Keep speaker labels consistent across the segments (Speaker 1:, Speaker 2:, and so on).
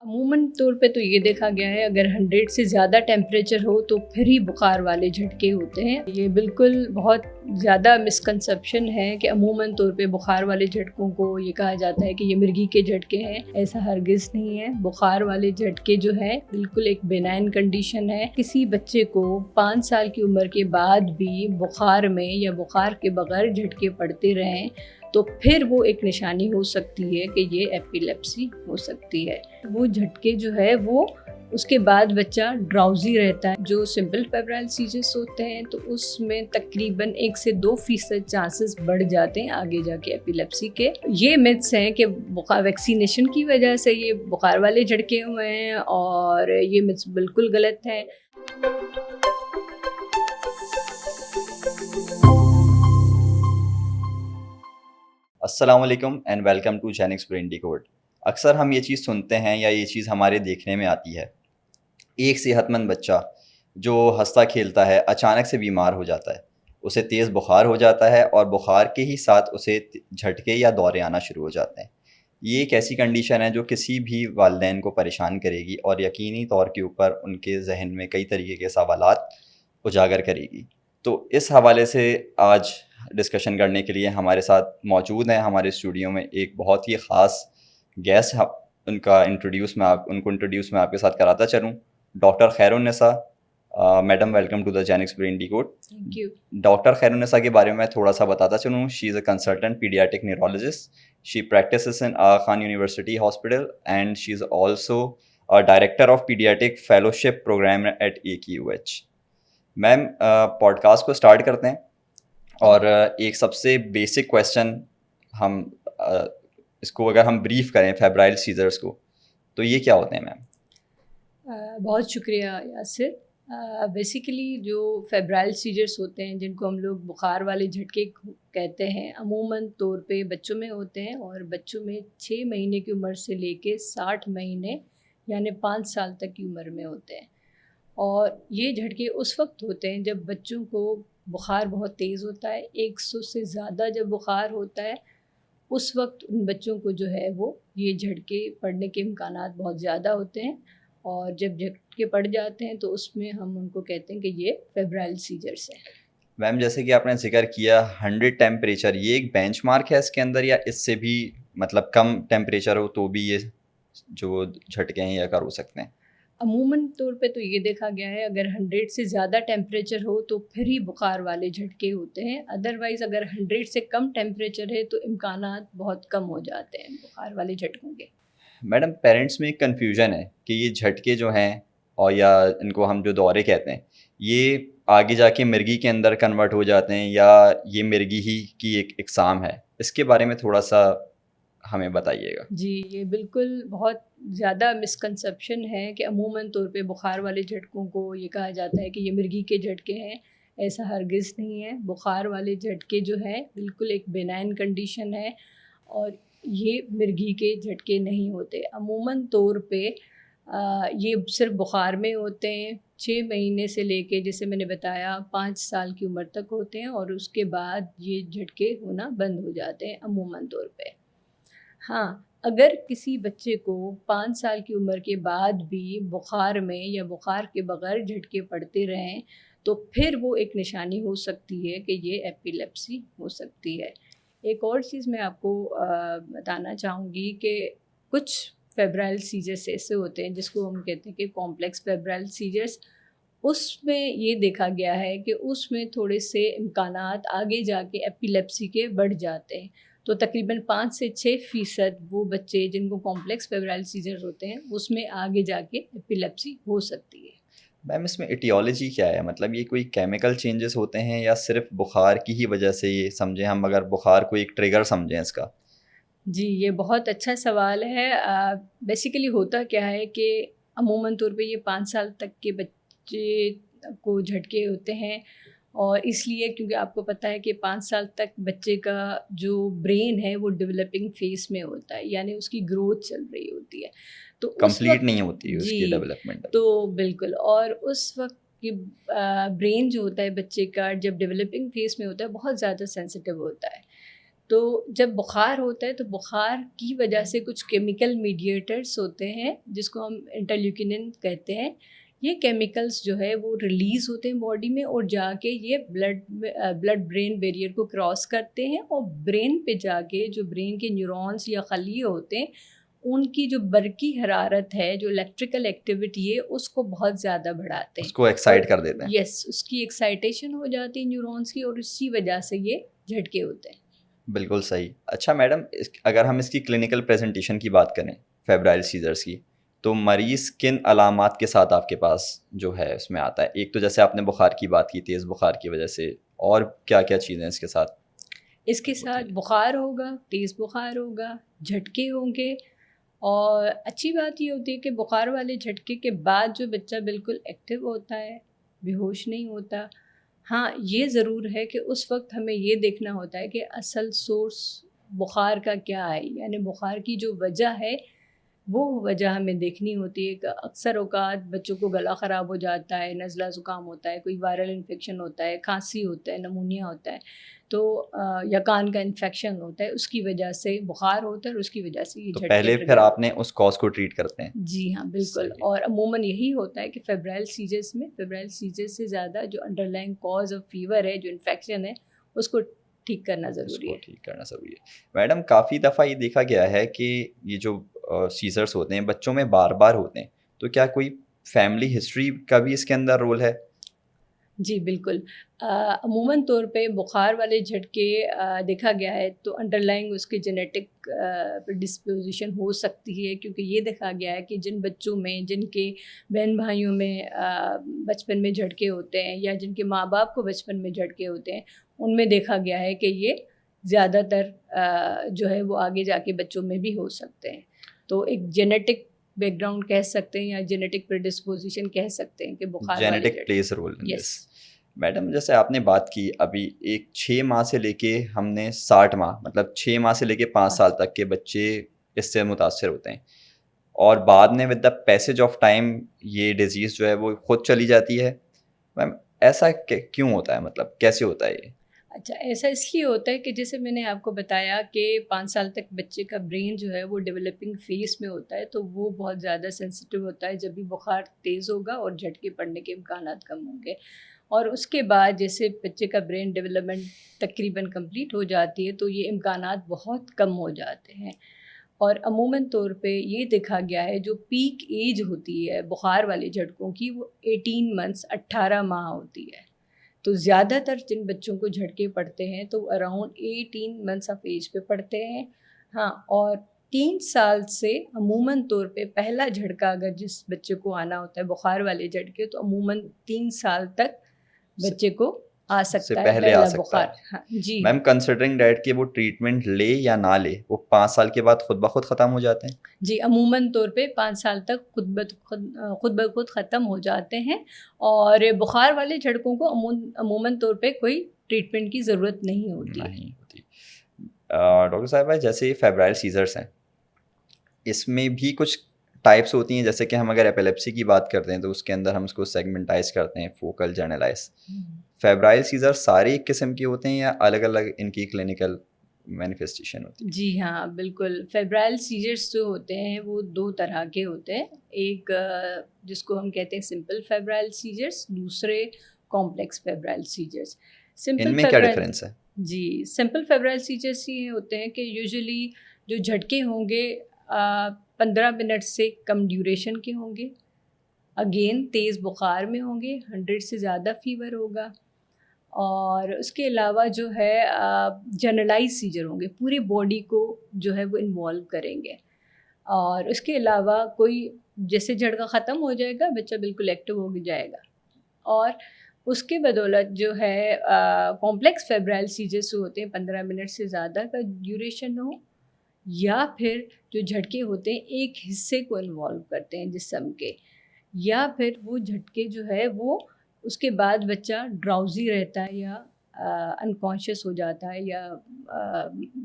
Speaker 1: عموماً طور پہ تو یہ دیکھا گیا ہے اگر 100 سے زیادہ ٹیمپریچر ہو تو پھر ہی بخار والے جھٹکے ہوتے ہیں. یہ بالکل بہت زیادہ مسکنسیپشن ہے کہ عموماً طور پہ بخار والے جھٹکوں کو یہ کہا جاتا ہے کہ یہ مرگی کے جھٹکے ہیں. ایسا ہرگز نہیں ہے. بخار والے جھٹکے جو ہے بالکل ایک بینائن کنڈیشن ہے. کسی بچے کو 5 سال کی عمر کے بعد بھی بخار میں یا بخار کے بغیر جھٹکے پڑتے رہیں تو پھر وہ ایک نشانی ہو سکتی ہے کہ یہ ایپیلیپسی ہو سکتی ہے. وہ جھٹکے جو ہے وہ اس کے بعد بچہ ڈراؤزی رہتا ہے. جو سمپل فیبرائل سیزرز ہوتے ہیں تو اس میں تقریباً 1 سے 2% چانسز بڑھ جاتے ہیں آگے جا کے ایپیلیپسی کے. یہ متس ہیں کہ ویکسینیشن کی وجہ سے یہ بخار والے جھٹکے ہوئے ہیں اور یہ متس بالکل غلط ہیں.
Speaker 2: السلام علیکم and welcome to Jinx Brain Decode. اکثر ہم یہ چیز سنتے ہیں یا یہ چیز ہمارے دیکھنے میں آتی ہے، ایک صحت مند بچہ جو ہنستا کھیلتا ہے اچانک سے بیمار ہو جاتا ہے، اسے تیز بخار ہو جاتا ہے اور بخار کے ہی ساتھ اسے جھٹکے یا دورے آنا شروع ہو جاتے ہیں. یہ ایک ایسی کنڈیشن ہے جو کسی بھی والدین کو پریشان کرے گی اور یقینی طور کے اوپر ان کے ذہن میں کئی طریقے کے سوالات اجاگر کرے گی. تو اس حوالے سے آج ڈسکشن کرنے کے لیے ہمارے ساتھ موجود ہیں ہمارے اسٹوڈیو میں ایک بہت ہی خاص گیسٹ. ان کو انٹروڈیوس میں آپ کے ساتھ کراتا چلوں. Doctor Khairunnisa. Madam welcome to the Jinx Brain Decode.
Speaker 1: Thank you.
Speaker 2: Doctor Khairunnisa کے بارے میں تھوڑا سا بتاتا چلوں. She is a consultant paediatric neurologist. She practices in Aga Khan university hospital and she is also director of paediatric fellowship programme at AQH. Ma'am podcast کو start کرتے ہیں اور ایک سب سے بیسک کویسچن ہم اس کو اگر ہم بریف کریں فیبرائل سیزرز کو تو یہ کیا ہوتے ہیں میم؟
Speaker 1: بہت شکریہ یاسر. بیسیکلی جو فیبرائل سیجرز ہوتے ہیں جن کو ہم لوگ بخار والے جھٹکے کہتے ہیں عموماً طور پہ بچوں میں ہوتے ہیں اور بچوں میں 6 مہینے کی عمر سے لے کے 60 مہینے یعنی 5 سال تک کی عمر میں ہوتے ہیں. اور یہ جھٹکے اس وقت ہوتے ہیں جب بچوں کو بخار بہت تیز ہوتا ہے. 100 سے زیادہ جب بخار ہوتا ہے اس وقت ان بچوں کو جو ہے وہ یہ جھٹکے پڑنے کے امکانات بہت زیادہ ہوتے ہیں. اور جب جھٹکے پڑ جاتے ہیں تو اس میں ہم ان کو کہتے ہیں کہ یہ فیبرائل سیجرز ہیں.
Speaker 2: میم جیسے کہ آپ نے ذکر کیا 100 ٹیمپریچر، یہ ایک بینچ مارک ہے اس کے اندر یا اس سے بھی مطلب کم ٹیمپریچر ہو تو بھی یہ جو جھٹکے ہیں یہ اگر ہو سکتے ہیں؟
Speaker 1: عموماً طور پہ تو یہ دیکھا گیا ہے اگر 100 سے زیادہ ٹیمپریچر ہو تو پھر ہی بخار والے جھٹکے ہوتے ہیں. ادروائز اگر 100 سے کم ٹیمپریچر ہے تو امکانات بہت کم ہو جاتے ہیں بخار والے جھٹکوں کے.
Speaker 2: میڈم پیرنٹس میں ایک کنفیوژن ہے کہ یہ جھٹکے جو ہیں اور یا ان کو ہم جو دورے کہتے ہیں یہ آگے جا کے مرگی کے اندر کنورٹ ہو جاتے ہیں یا یہ مرگی ہی کی ایک اقسام ہے. اس کے بارے میں تھوڑا سا ہمیں بتائیے گا.
Speaker 1: جی یہ بالکل بہت زیادہ مسکنسیپشن ہے کہ عموماً طور پہ بخار والے جھٹکوں کو یہ کہا جاتا ہے کہ یہ مرگی کے جھٹکے ہیں. ایسا ہرگز نہیں ہے. بخار والے جھٹکے جو ہیں بالکل ایک بینائن کنڈیشن ہے اور یہ مرگی کے جھٹکے نہیں ہوتے. عموماً طور پہ یہ صرف بخار میں ہوتے ہیں. 6 مہینے سے لے کے جیسے میں نے بتایا 5 سال کی عمر تک ہوتے ہیں اور اس کے بعد یہ جھٹکے ہونا بند ہو جاتے ہیں عموماً طور پہ. ہاں اگر کسی بچے کو 5 سال کی عمر کے بعد بھی بخار میں یا بخار کے بغیر جھٹکے پڑتے رہیں تو پھر وہ ایک نشانی ہو سکتی ہے کہ یہ ایپیلیپسی ہو سکتی ہے. ایک اور چیز میں آپ کو بتانا چاہوں گی کہ کچھ فیبرائل سیجرز ایسے ہوتے ہیں جس کو ہم کہتے ہیں کہ کمپلیکس فیبرائل سیجرز. اس میں یہ دیکھا گیا ہے کہ اس میں تھوڑے سے امکانات آگے جا کے ایپیلیپسی کے بڑھ جاتے ہیں. تو تقریباً 5 سے 6% وہ بچے جن کو کمپلیکس فیبرائل سیجرز ہوتے ہیں اس میں آگے جا کے ایپیلیپسی ہو سکتی ہے.
Speaker 2: میم اس میں ایٹیولوجی کیا ہے؟ مطلب یہ کوئی کیمیکل چینجز ہوتے ہیں یا صرف بخار کی ہی وجہ سے یہ سمجھیں ہم اگر بخار کو ایک ٹریگر سمجھیں اس کا؟
Speaker 1: جی یہ بہت اچھا سوال ہے. بیسیکلی ہوتا کیا ہے کہ عموماً طور پہ یہ 5 سال تک کے بچے کو جھٹکے ہوتے ہیں اور اس لیے کیونکہ آپ کو پتہ ہے کہ 5 سال تک بچے کا جو برین ہے وہ ڈیولپنگ فیز میں ہوتا ہے یعنی اس کی گروتھ چل رہی ہوتی ہے. تو
Speaker 2: کمپلیٹ نہیں ہوتی اس کی ڈیولپمنٹ.
Speaker 1: تو بالکل. اور اس وقت کہ برین جو ہوتا ہے بچے کا جب ڈیولپنگ فیز میں ہوتا ہے بہت زیادہ سینسیٹیو ہوتا ہے. تو جب بخار ہوتا ہے تو بخار کی وجہ سے کچھ کیمیکل میڈیٹرز ہوتے ہیں جس کو ہم انٹرلیوکین کہتے ہیں. یہ کیمیکلز جو ہے وہ ریلیز ہوتے ہیں باڈی میں اور جا کے یہ بلڈ برین بیریئر کو کراس کرتے ہیں اور برین پہ جا کے جو برین کے نیورونس یا خلیے ہوتے ہیں ان کی جو برقی حرارت ہے, جو الیکٹریکل ایکٹیویٹی ہے, اس کو بہت زیادہ بڑھاتے ہیں,
Speaker 2: اس کو ایکسائٹ کر دیتے ہیں.
Speaker 1: یس, اس کی ایکسائٹیشن ہو جاتی ہے نیورونس کی اور اسی وجہ سے یہ جھٹکے ہوتے ہیں.
Speaker 2: بالکل صحیح. اچھا میڈم, اگر ہم اس کی کلینکل پریزنٹیشن کی بات کریں فیبرائل سیزرس کی, تو مریض کن علامات کے ساتھ آپ کے پاس جو ہے اس میں آتا ہے؟ ایک تو جیسے آپ نے بخار کی بات کی, تیز بخار کی وجہ سے, اور کیا کیا چیزیں اس کے ساتھ؟
Speaker 1: اس کے ساتھ بخار ہوگا, تیز بخار ہوگا, جھٹکے ہوں گے, اور اچھی بات یہ ہوتی ہے کہ بخار والے جھٹکے کے بعد جو بچہ بالکل ایکٹیو ہوتا ہے, بے ہوش نہیں ہوتا. ہاں یہ ضرور ہے کہ اس وقت ہمیں یہ دیکھنا ہوتا ہے کہ اصل سورس بخار کا کیا ہے, یعنی بخار کی جو وجہ ہے وہ وجہ ہمیں دیکھنی ہوتی ہے. کہ اکثر اوقات بچوں کو گلا خراب ہو جاتا ہے, نزلہ زکام ہوتا ہے, کوئی وائرل انفیکشن ہوتا ہے, کھانسی ہوتا ہے, نمونیا ہوتا ہے, تو یا کان کا انفیکشن ہوتا ہے, اس کی وجہ سے بخار ہوتا ہے اور اس کی وجہ سے یہ
Speaker 2: تو
Speaker 1: جھٹکے
Speaker 2: پہلے پھر آپ نے اس کاز کو ٹریٹ کرتے ہیں؟
Speaker 1: جی ہاں بالکل. اور عموماً یہی ہوتا ہے کہ فیبرائل سیزرس میں فیبرائل سیزرس سے زیادہ جو underlying cause of fever ہے, جو انفیکشن ہے, اس کو ٹھیک کرنا ضروری ہے.
Speaker 2: ٹھیک کرنا ضروری ہے. میڈم کافی دفعہ یہ دیکھا گیا ہے کہ یہ جو سیزرس ہوتے ہیں بچوں میں بار بار ہوتے ہیں, تو کیا کوئی فیملی ہسٹری کا بھی اس کے اندر رول ہے؟
Speaker 1: جی بالکل. عموماً طور پہ بخار والے جھٹکے دیکھا گیا ہے تو انڈر لائنگ اس کے جینیٹک ڈسپوزیشن ہو سکتی ہے, کیونکہ یہ دیکھا گیا ہے کہ جن بچوں میں, جن کے بہن بھائیوں میں بچپن میں جھٹکے ہوتے ہیں یا جن کے ماں باپ کو بچپن میں جھٹکے ہوتے ہیں, ان میں دیکھا گیا ہے کہ یہ زیادہ تر جو ہے وہ آگے جا کے بچوں میں بھی ہو سکتے ہیں. تو ایک جینیٹک بیک گراؤنڈ کہہ سکتے ہیں یا جینیٹک پریڈسپوزیشن کہہ سکتے ہیں کہ بخار والے
Speaker 2: genetic plays role in
Speaker 1: yes.
Speaker 2: This. Madam جیسے آپ نے بات کی ابھی, ایک 6 ماہ سے لے کے ہم نے 60 ماہ, مطلب 6 ماہ سے لے کے 5 سال تک کے بچے اس سے متاثر ہوتے ہیں, اور بعد میں with the passage of time یہ ڈیزیز جو ہے وہ خود چلی جاتی ہے. میم ایسا کیوں ہوتا ہے, مطلب کیسے ہوتا ہے یہ؟
Speaker 1: اچھا, ایسا اس لیے ہوتا ہے کہ جیسے میں نے آپ کو بتایا کہ 5 سال تک بچے کا برین جو ہے وہ ڈیولپنگ فیز میں ہوتا ہے, تو وہ بہت زیادہ سینسیٹیو ہوتا ہے جب بھی بخار تیز ہوگا اور جھٹکے پڑنے کے امکانات کم ہوں گے. اور اس کے بعد جیسے بچے کا برین ڈیولپمنٹ تقریباً کمپلیٹ ہو جاتی ہے تو یہ امکانات بہت کم ہو جاتے ہیں. اور عموماً طور پہ یہ دیکھا گیا ہے جو پیک ایج ہوتی ہے بخار والے جھٹکوں کی وہ 18 منتھس 18 ماہ ہوتی ہے. تو زیادہ تر جن بچوں کو جھٹکے پڑتے ہیں تو اراؤنڈ 18 منتھس آف ایج پہ پڑتے ہیں. ہاں, اور 3 سال سے عموماً طور پہ پہلا جھٹکا اگر جس بچے کو آنا ہوتا ہے بخار والے جھٹکے, تو عموماً 3 سال تک بچے کو آ سکتا ہے پہلا بخار. ہاں جی.
Speaker 2: میم کنسیڈرنگ ڈیٹ کہ وہ ٹریٹمنٹ لے یا نہ لے, وہ 5 سال کے بعد خود بخود ختم ہو جاتے ہیں؟
Speaker 1: جی عموماً طور پہ 5 سال تک خود بخود ختم ہو جاتے ہیں, اور بخار والے جھٹکوں کو عموماً طور پہ کوئی ٹریٹمنٹ کی ضرورت نہیں ہوتی.
Speaker 2: ڈاکٹر صاحبہ جیسے فیبرائل سیزرس ہیں, اس میں بھی کچھ ٹائپس ہوتی ہیں, جیسے کہ ہم اگر ایپیلیپسی کی بات کرتے ہیں تو اس کے اندر ہم اس کو سیگمنٹائز کرتے ہیں, فوکل, جرنلائز. فیبرائل سیزر سارے ایک قسم کے ہوتے ہیں یا الگ الگ ان کی کلینکل مینیفیسٹیشن ہوتی ہے؟
Speaker 1: جی ہاں بالکل. فیبرائل سیزرس جو ہوتے ہیں وہ 2 طرح کے ہوتے ہیں, ایک جس کو ہم کہتے ہیں سمپل فیبرائل سیزرس, دوسرے کمپلیکس فیبرائل سیزرس.
Speaker 2: ان میں کیا ڈفرینس ہے؟
Speaker 1: جی سمپل فیبرائل سیزرس یہ ہوتے ہیں کہ یوزلی جو جھٹکے ہوں گے 15 منٹ سے کم ڈیوریشن کے ہوں گے, اگین تیز بخار میں ہوں گے, 100 سے زیادہ فیور ہوگا, اور اس کے علاوہ جو ہے جنرلائز سیجر ہوں گے, پوری باڈی کو جو ہے وہ انوالو کریں گے. اور اس کے علاوہ کوئی جیسے جھٹکا ختم ہو جائے گا بچہ بالکل ایکٹیو ہو جائے گا. اور اس کے بدولت جو ہے کمپلیکس فیبرائل سیجرس ہوتے ہیں 15 منٹ سے زیادہ کا ڈیوریشن ہو, یا پھر جو جھٹکے ہوتے ہیں ایک حصے کو انوالو کرتے ہیں جسم کے, یا پھر وہ جھٹکے جو ہے وہ اس کے بعد بچہ ڈراؤزی رہتا ہے یا انکانشیس ہو جاتا ہے یا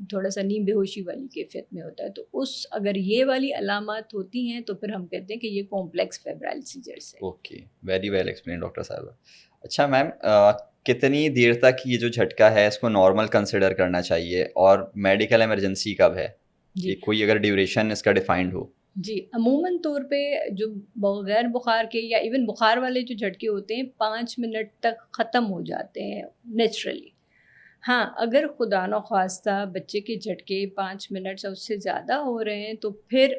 Speaker 1: تھوڑا سا نیم بے ہوشی والی کیفیت میں ہوتا ہے. تو اگر یہ والی علامات ہوتی ہیں تو پھر ہم کہتے ہیں کہ یہ کمپلیکس فیبرائل سیجرس ہے.
Speaker 2: Okay, very well explain doctor صاحبہ. اچھا میم, کتنی دیر تک یہ جو جھٹکا ہے اس کو نارمل کنسیڈر کرنا چاہیے اور میڈیکل ایمرجنسی کب ہے؟
Speaker 1: جی
Speaker 2: یہ کوئی اگر ڈیوریشن اس کا ڈیفائنڈ ہو؟
Speaker 1: جی عموماً طور پہ جو بغیر بخار کے یا ایون بخار والے جو جھٹکے ہوتے ہیں 5 منٹ تک ختم ہو جاتے ہیں نیچرلی. ہاں اگر خدا نخواستہ بچے کے جھٹکے 5 منٹ سے اس سے زیادہ ہو رہے ہیں تو پھر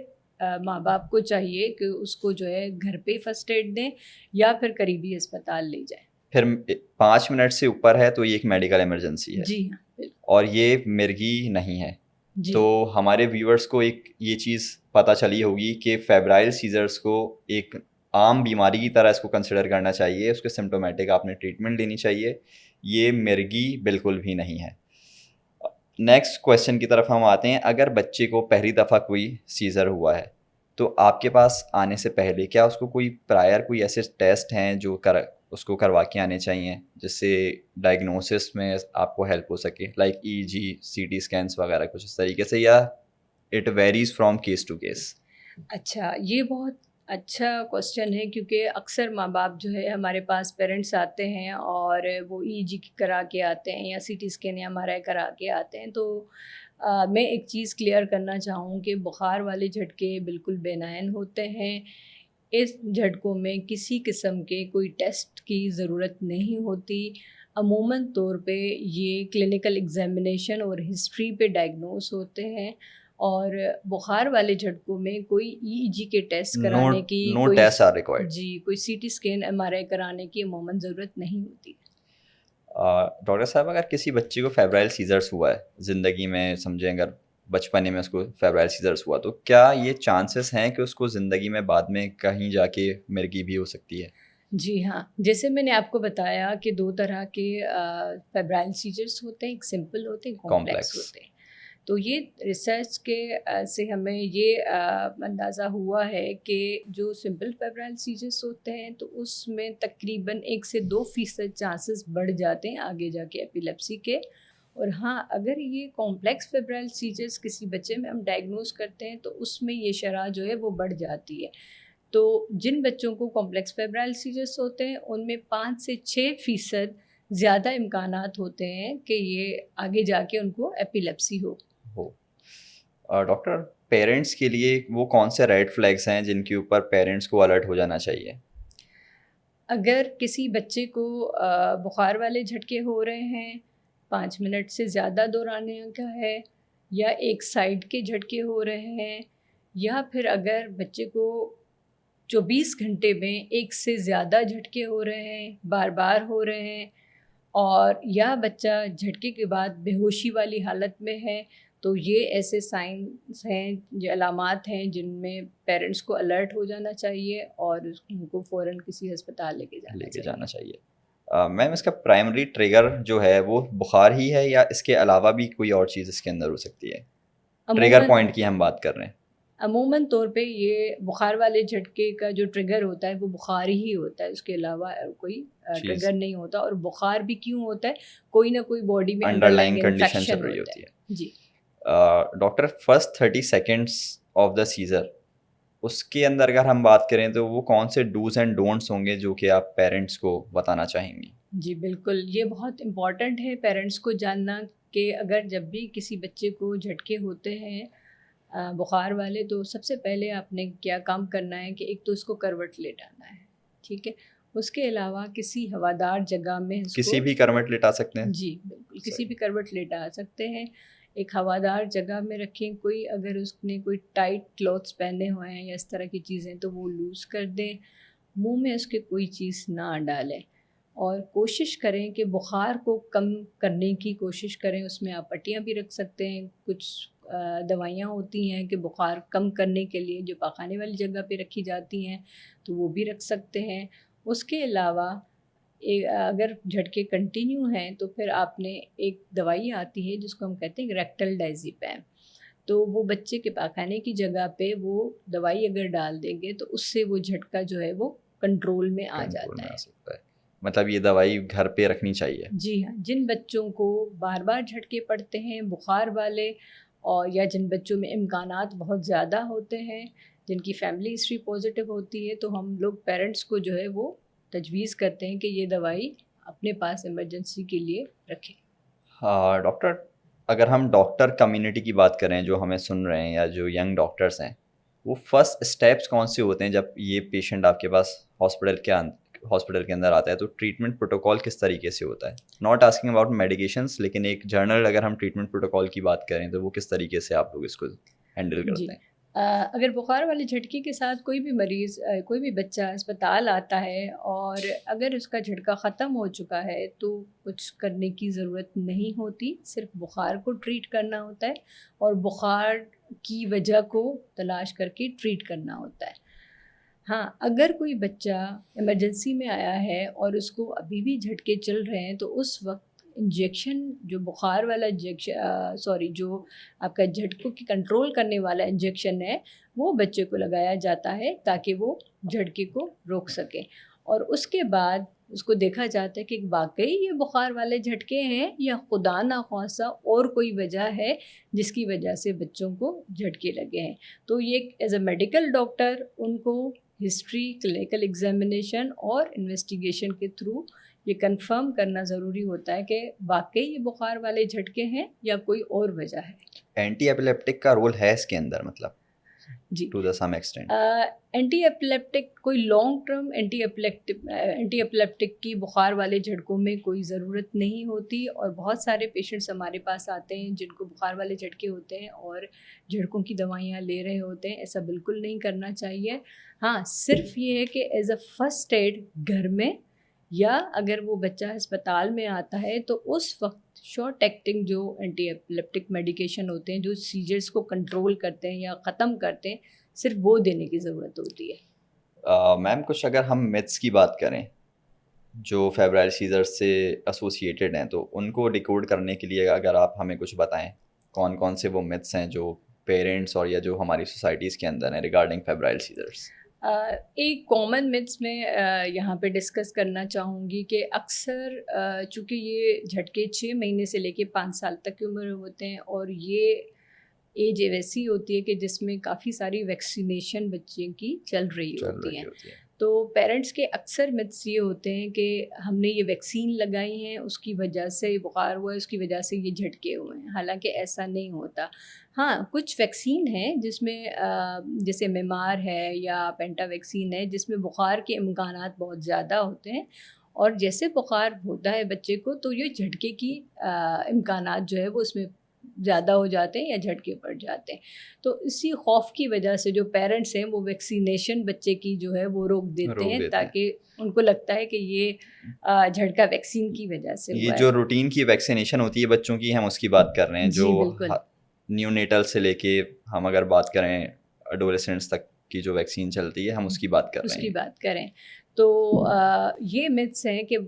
Speaker 1: ماں باپ کو چاہیے کہ اس کو جو ہے گھر پہ فرسٹ ایڈ دیں یا پھر قریبی اسپتال لے جائیں.
Speaker 2: پھر 5 منٹ سے اوپر ہے تو یہ ایک میڈیکل ایمرجنسی ہے.
Speaker 1: جی ہاں بالکل.
Speaker 2: اور یہ مرگی نہیں ہے.
Speaker 1: جی
Speaker 2: تو ہمارے ویورز کو ایک یہ چیز پتہ چلی ہوگی کہ فیبرائل سیزرز کو ایک عام بیماری کی طرح اس کو کنسیڈر کرنا چاہیے. اس کے سمٹومیٹک آپ نے ٹریٹمنٹ لینی چاہیے. یہ مرگی بالکل بھی نہیں ہے. نیکسٹ کویشچن کی طرف ہم آتے ہیں. اگر بچے کو پہلی دفعہ کوئی سیزر ہوا ہے تو آپ کے پاس آنے سے پہلے کیا اس کو کوئی پرائر کوئی ایسے ٹیسٹ ہیں جو اس کو کروا کے آنے چاہیے جس سے ڈائگنوسس میں آپ کو ہیلپ ہو سکے، like E G, C T scans وغیرہ کچھ اس طریقے سے، یا it varies from case to case?
Speaker 1: اچھا یہ بہت اچھا کوسچن ہے کیونکہ اکثر ماں باپ جو ہے ہمارے پاس پیرنٹس آتے ہیں اور وہ ای جی کرا کے آتے ہیں یا سی ٹی اسکین یا ایم آر آئی کرا کے آتے ہیں. تو میں ایک چیز کلیئر کرنا چاہوں کہ بخار والے جھٹکے بالکل بینائن ہوتے ہیں. اس جھٹکوں میں کسی قسم کے کوئی ٹیسٹ کی ضرورت نہیں ہوتی. عموماً طور پہ یہ کلینکل ایگزامینیشن اور ہسٹری پہ ڈائگنوز ہوتے ہیں اور بخار والے جھٹکوں میں کوئی ای جی کے ٹیسٹ کرانے کی
Speaker 2: نو ٹیسٹ آر ریکوائرڈ.
Speaker 1: جی کوئی C T scan M R I کرانے کی عموماً ضرورت نہیں ہوتی.
Speaker 2: ڈاکٹر صاحب اگر کسی بچے کو فیبرائل سیزرس ہوا ہے زندگی میں، سمجھیں اگر بچپنے میں اس کو فیبرائل سیزرس ہوا، تو کیا یہ چانسز ہیں کہ اس کو زندگی میں بعد میں کہیں جا کے مرگی بھی ہو سکتی ہے؟
Speaker 1: جی ہاں، جیسے میں نے آپ کو بتایا کہ 2 طرح کے فیبرائل سیجرز ہوتے ہیں، ایک سمپل ہوتے ہیں، کمپلیکس ہوتے ہیں. تو یہ ریسرچ کے سے ہمیں یہ اندازہ ہوا ہے کہ جو سمپل فیبرائل سیجرز ہوتے ہیں تو اس میں تقریباً 1 سے 2% چانسز بڑھ جاتے ہیں آگے جا کے ایپیلیپسی کے. اور ہاں اگر یہ کمپلیکس فیبرائل سیجرز کسی بچے میں ہم ڈائگنوز کرتے ہیں تو اس میں یہ شرح جو ہے وہ بڑھ جاتی ہے. تو جن بچوں کو کمپلیکس فیبرائل سیجرز ہوتے ہیں ان میں 5 سے 6% زیادہ امکانات ہوتے ہیں کہ یہ آگے جا کے ان کو ایپیلیپسی ہو.
Speaker 2: ڈاکٹر پیرنٹس کے لیے وہ کون سے ریڈ فلیگس ہیں جن کے اوپر پیرنٹس کو الرٹ ہو جانا چاہیے؟
Speaker 1: اگر کسی بچے کو بخار والے جھٹکے ہو رہے ہیں، 5 منٹ سے زیادہ دورانیہ کا ہے، یا ایک سائڈ کے جھٹکے ہو رہے ہیں، یا پھر اگر بچے کو 24 گھنٹے میں 1 سے زیادہ جھٹکے ہو رہے ہیں، بار بار ہو رہے ہیں، اور یا بچہ جھٹکے کے بعد بے ہوشی والی حالت میں ہے، تو یہ ایسے سائنس ہیں، یہ علامات ہیں جن میں پیرنٹس کو الرٹ ہو جانا چاہیے اور ان کو فوراً کسی ہسپتال لے کے جانا چاہیے.
Speaker 2: میم اس کا پرائمری ٹریگر جو ہے وہ بخار ہی ہے یا اس کے علاوہ بھی کوئی اور چیز اس کے اندر ہو سکتی ہے؟ ٹریگر پوائنٹ کی ہم بات کر رہے ہیں.
Speaker 1: عموماً طور پہ یہ بخار والے جھٹکے کا جو ٹریگر ہوتا ہے وہ بخار ہی ہوتا ہے، اس کے علاوہ کوئی ٹریگر نہیں ہوتا. اور بخار بھی کیوں ہوتا ہے؟ کوئی نہ کوئی باڈی میں انڈر لائنگ کنڈیشن چل رہی ہوتی ہے. جی
Speaker 2: doctor first 30 seconds of the seizure, اس کے اندر اگر ہم بات کریں تو وہ کون سے ڈوز اینڈ ڈونٹس ہوں گے جو کہ آپ پیرنٹس کو بتانا چاہیں گی؟
Speaker 1: جی بالکل، یہ بہت امپورٹنٹ ہے پیرنٹس کو جاننا کہ اگر جب بھی کسی بچے کو جھٹکے ہوتے ہیں بخار والے، تو سب سے پہلے آپ نے کیا کام کرنا ہے کہ ایک تو اس کو کروٹ لیٹانا ہے، ٹھیک ہے. اس کے علاوہ کسی ہوادار جگہ میں اس کو
Speaker 2: کسی بھی کروٹ لیٹا سکتے ہیں؟
Speaker 1: جی بالکل، کسی بھی کروٹ لیٹا سکتے ہیں. ایک ہوادار جگہ میں رکھیں. کوئی اگر اس نے کوئی ٹائٹ کلوتھس پہنے ہوئے ہیں یا اس طرح کی چیزیں تو وہ لوز کر دیں. منہ میں اس کے کوئی چیز نہ ڈالیں اور کوشش کریں کہ بخار کو کم کرنے کی کوشش کریں. اس میں آپ پٹیاں بھی رکھ سکتے ہیں. کچھ دوائیاں ہوتی ہیں کہ بخار کم کرنے کے لیے جو پاخانے والی جگہ پہ رکھی جاتی ہیں تو وہ بھی رکھ سکتے ہیں. اس کے علاوہ اگر جھٹکے کنٹینیو ہیں تو پھر آپ نے ایک دوائی آتی ہے جس کو ہم کہتے ہیں ریکٹل ڈائزیپام، تو وہ بچے کے پاخانے کی جگہ پہ وہ دوائی اگر ڈال دیں گے تو اس سے وہ جھٹکا جو ہے وہ کنٹرول میں آ جاتا ہے.
Speaker 2: مطلب یہ دوائی گھر پہ رکھنی چاہیے؟
Speaker 1: جی ہاں، جن بچوں کو بار بار جھٹکے پڑتے ہیں بخار والے، اور یا جن بچوں میں امکانات بہت زیادہ ہوتے ہیں، جن کی فیملی ہسٹری پازیٹیو ہوتی ہے، تو ہم لوگ پیرنٹس کو جو ہے وہ تجویز کرتے ہیں کہ یہ دوائی اپنے پاس ایمرجنسی کے لیے رکھیں.
Speaker 2: ہاں ڈاکٹر، اگر ہم ڈاکٹر کمیونٹی کی بات کریں جو ہمیں سن رہے ہیں یا جو ینگ ڈاکٹرس ہیں، وہ فرسٹ اسٹیپس کون سے ہوتے ہیں جب یہ پیشنٹ آپ کے پاس ہاسپٹل کے اندر آتا ہے؟ تو ٹریٹمنٹ پروٹوکال کس طریقے سے ہوتا ہے؟ ناٹ آسکنگ اباؤٹ میڈیکیشنس، لیکن ایک جرنل اگر ہم ٹریٹمنٹ پروٹوکال کی بات کریں تو وہ کس طریقے سے آپ لوگ اس کو ہینڈل
Speaker 1: جی،
Speaker 2: کرتے ہیں؟
Speaker 1: اگر بخار والے جھٹکے کے ساتھ کوئی بھی مریض کوئی بھی بچہ اسپتال آتا ہے اور اگر اس کا جھٹکا ختم ہو چکا ہے تو کچھ کرنے کی ضرورت نہیں ہوتی، صرف بخار کو ٹریٹ کرنا ہوتا ہے اور بخار کی وجہ کو تلاش کر کے ٹریٹ کرنا ہوتا ہے. ہاں، اگر کوئی بچہ ایمرجنسی میں آیا ہے اور اس کو ابھی بھی جھٹکے چل رہے ہیں تو اس وقت انجیکشن، جو بخار والا جو آپ کا جھٹکوں کی کنٹرول کرنے والا انجیکشن ہے، وہ بچے کو لگایا جاتا ہے تاکہ وہ جھٹکے کو روک سکے. اور اس کے بعد اس کو دیکھا جاتا ہے کہ واقعی یہ بخار والے جھٹکے ہیں یا خدا نخواستہ اور کوئی وجہ ہے جس کی وجہ سے بچوں کو جھٹکے لگے ہیں. تو یہ ایز اے میڈیکل ڈاکٹر ان کو ہسٹری، کلینکل ایگزامینیشن اور انویسٹیگیشن کے تھرو یہ کنفرم کرنا ضروری ہوتا ہے کہ واقعی یہ بخار والے جھٹکے ہیں یا کوئی اور وجہ ہے.
Speaker 2: اینٹی ایپیلیپٹک کا رول ہے اس کے اندر، مطلب
Speaker 1: جی،
Speaker 2: to the some extent?
Speaker 1: Anti epileptic کوئی لانگ ٹرم اینٹی ایپلیپٹک کی بخار والے جھٹکوں میں کوئی ضرورت نہیں ہوتی، اور بہت سارے پیشنٹس ہمارے پاس آتے ہیں جن کو بخار والے جھٹکے ہوتے ہیں اور جھٹکوں کی دوائیاں لے رہے ہوتے ہیں. ایسا بالکل نہیں کرنا چاہیے. ہاں، صرف یہ ہے کہ ایز اے فرسٹ ایڈ گھر میں، یا اگر وہ بچہ ہسپتال میں آتا ہے تو اس وقت شارٹ ایکٹنگ جو اینٹی ایپلیپٹک میڈیکیشن ہوتے ہیں جو سیجرز کو کنٹرول کرتے ہیں یا ختم کرتے ہیں، صرف وہ دینے کی ضرورت ہوتی ہے.
Speaker 2: میم کچھ اگر ہم میتھس کی بات کریں جو فیبرائل سیزر سے ایسوسیٹیڈ ہیں، تو ان کو ڈیکوڈ کرنے کے لیے اگر آپ ہمیں کچھ بتائیں کون کون سے وہ میتھس ہیں جو پیرنٹس اور یا جو ہماری سوسائٹیز کے اندر ہیں ریگارڈنگ فیبرائل سیزرس.
Speaker 1: ایک کامن میتھس میں یہاں پہ ڈسکس کرنا چاہوں گی کہ اکثر چونکہ یہ جھٹکے 6 مہینے سے لے کے 5 سال تک کی عمر ہوتے ہیں، اور یہ ایج ویسی ہوتی ہے کہ جس میں کافی ساری ویکسینیشن بچے کی چل رہی ہوتی ہیں. تو پیرنٹس کے اکثر متس یہ ہوتے ہیں کہ ہم نے یہ ویکسین لگائی ہیں، اس کی وجہ سے یہ بخار ہوا ہے، اس کی وجہ سے یہ جھٹکے ہوئے ہیں. حالانکہ ایسا نہیں ہوتا. ہاں، کچھ ویکسین ہیں جس میں جیسے میمار ہے یا پینٹا ویکسین ہے جس میں بخار کے امکانات بہت زیادہ ہوتے ہیں، اور جیسے بخار ہوتا ہے بچے کو تو یہ جھٹکے کی امکانات جو ہے وہ اس میں زیادہ ہو جاتے ہیں یا جھٹکے پڑ جاتے ہیں. تو اسی خوف کی وجہ سے جو پیرنٹس ہیں وہ ویکسینیشن بچے کی جو ہے وہ روک دیتے ہیں تاکہ ان کو لگتا ہے کہ یہ جھٹکا ویکسین کی وجہ سے ہوا ہے.
Speaker 2: یہ جو روٹین کی ویکسینیشن ہوتی ہے بچوں کی، ہم اس کی بات کر رہے ہیں، جو نیو نیٹل سے لے کے ہم اگر بات کریں ایڈولسنٹس تک کی جو ویکسین چلتی ہے، ہم اس کی بات کر رہے ہیں.
Speaker 1: اس کی بات کریں تو یہ متس ہیں کہ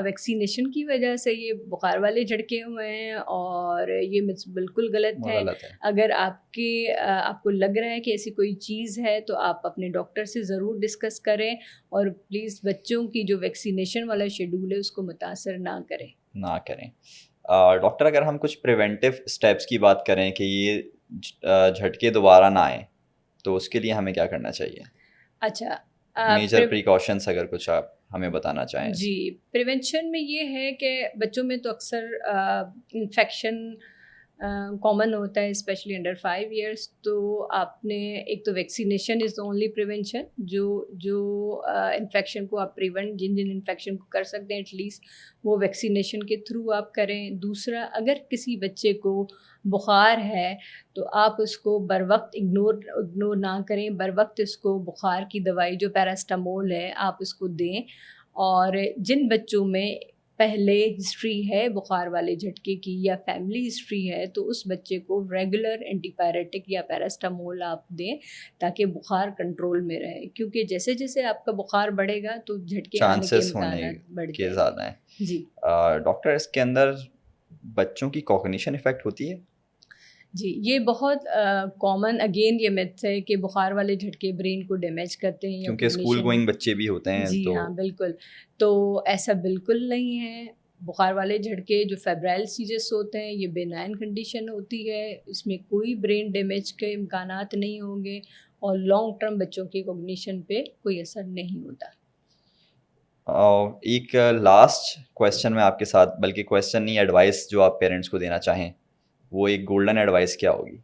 Speaker 1: ویکسینیشن کی وجہ سے یہ بخار والے جھٹکے ہوئے ہیں، اور یہ متس بالکل غلط ہے. اگر آپ کو لگ رہا ہے کہ ایسی کوئی چیز ہے تو آپ اپنے ڈاکٹر سے ضرور ڈسکس کریں، اور پلیز بچوں کی جو ویکسینیشن والا شیڈول ہے اس کو متاثر نہ کریں.
Speaker 2: ڈاکٹر اگر ہم کچھ پریونٹیو اسٹیپس کی بات کریں کہ یہ جھٹکے دوبارہ نہ آئیں تو اس کے لیے ہمیں کیا کرنا چاہیے؟
Speaker 1: اچھا،
Speaker 2: میجر پریکاشنس اگر کچھ آپ ہمیں بتانا چاہیں.
Speaker 1: جی، پریونشن میں یہ ہے کہ بچوں میں تو اکثر انفیکشن کامن ہوتا ہے اسپیشلی انڈر 5 ایئرس. تو آپ نے ایک تو vaccination is the only prevention جو انفیکشن کو آپ جن انفیکشن کو کر سکتے ہیں ایٹ لیسٹ وہ ویکسینیشن کے تھرو آپ کریں. دوسرا، اگر کسی بچے کو بخار ہے تو آپ اس کو بر وقت اگنور نہ کریں. بر وقت اس کو بخار کی دوائی جو پیراسٹامول ہے آپ اس کو دیں. اور جن بچوں میں پہلے ہسٹری ہے بخار والے جھٹکے کی یا فیملی ہسٹری ہے تو اس بچے کو ریگولر اینٹی پیریٹک یا پیراسٹامول آپ دیں تاکہ بخار کنٹرول میں رہے، کیونکہ جیسے جیسے آپ کا بخار بڑھے گا تو جھٹکے آنے کے امکانات بڑھ جائیں گے.
Speaker 2: زیادہ ہیں.
Speaker 1: جی
Speaker 2: ڈاکٹر اس کے اندر بچوں کی کوگنیشن افیکٹ ہوتی ہے؟
Speaker 1: جی، یہ بہت کامن اگین یہ میتھ ہے کہ بخار والے جھٹکے برین کو ڈیمیج کرتے ہیں،
Speaker 2: کیونکہ اسکول گوئنگ بچے بھی ہوتے ہیں.
Speaker 1: جی ہاں بالکل. تو ایسا بالکل نہیں ہے. بخار والے جھٹکے جو فیبرائل سیزرس ہوتے ہیں یہ بینائن کنڈیشن ہوتی ہے، اس میں کوئی برین ڈیمیج کے امکانات نہیں ہوں گے، اور لانگ ٹرم بچوں کی کوگنیشن پہ کوئی اثر نہیں ہوتا.
Speaker 2: ایک لاسٹ کویشچن میں آپ کے ساتھ، بلکہ کویشچن نہیں، ایڈوائس جو آپ پیرنٹس کو دینا چاہیں، وہ ایک گولڈن ایڈوائس کیا ہوگی؟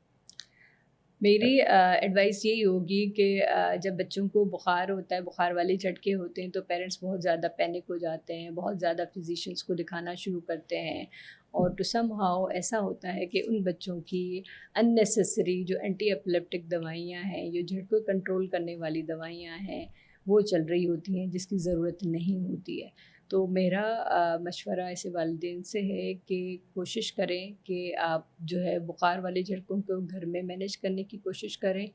Speaker 1: میری ایڈوائس یہی ہوگی کہ جب بچوں کو بخار ہوتا ہے، بخار والے جھٹکے ہوتے ہیں، تو پیرنٹس بہت زیادہ پینک ہو جاتے ہیں، بہت زیادہ فزیشینس کو دکھانا شروع کرتے ہیں، اور ٹو سم ہاؤ ایسا ہوتا ہے کہ ان بچوں کی ان نیسیسری جو اینٹی ایپلیپٹک دوائیاں ہیں، جو جھٹکوں کنٹرول کرنے والی دوائیاں ہیں، وہ چل رہی ہوتی ہیں جس کی ضرورت نہیں ہوتی ہے۔ تو میرا مشورہ ایسے والدین سے ہے کہ کوشش کریں کہ آپ جو ہے بخار والے جھٹکوں کو گھر میں مینیج کرنے کی کوشش کریں،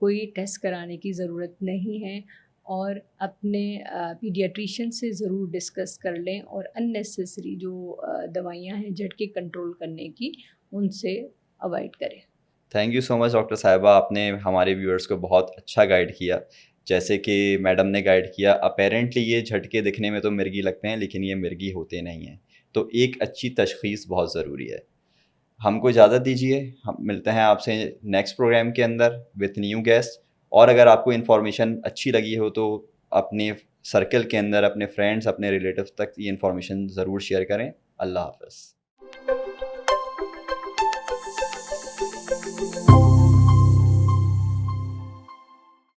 Speaker 1: کوئی ٹیسٹ کرانے کی ضرورت نہیں ہے، اور اپنے پیڈیاٹریشین سے ضرور ڈسکس کر لیں، اور ان نیسیسری جو دوائیاں ہیں جھٹکے کنٹرول کرنے کی، ان سے اوائڈ کریں۔
Speaker 2: Thank you so much doctor صاحبہ، آپ نے ہمارے ویورز کو بہت اچھا گائیڈ کیا، جیسے کہ میڈم نے گائیڈ کیا۔ اپیرنٹلی یہ جھٹکے دکھنے میں تو مرگی لگتے ہیں، لیکن یہ مرگی ہوتے نہیں ہیں، تو ایک اچھی تشخیص بہت ضروری ہے۔ ہم کو اجازت دیجیے، ہم ملتے ہیں آپ سے نیکسٹ پروگرام کے اندر وتھ نیو گیسٹ، اور اگر آپ کو انفارمیشن اچھی لگی ہو تو اپنے سرکل کے اندر، اپنے فرینڈس، اپنے ریلیٹیوز تک یہ انفارمیشن ضرور شیئر کریں۔ اللہ حافظ۔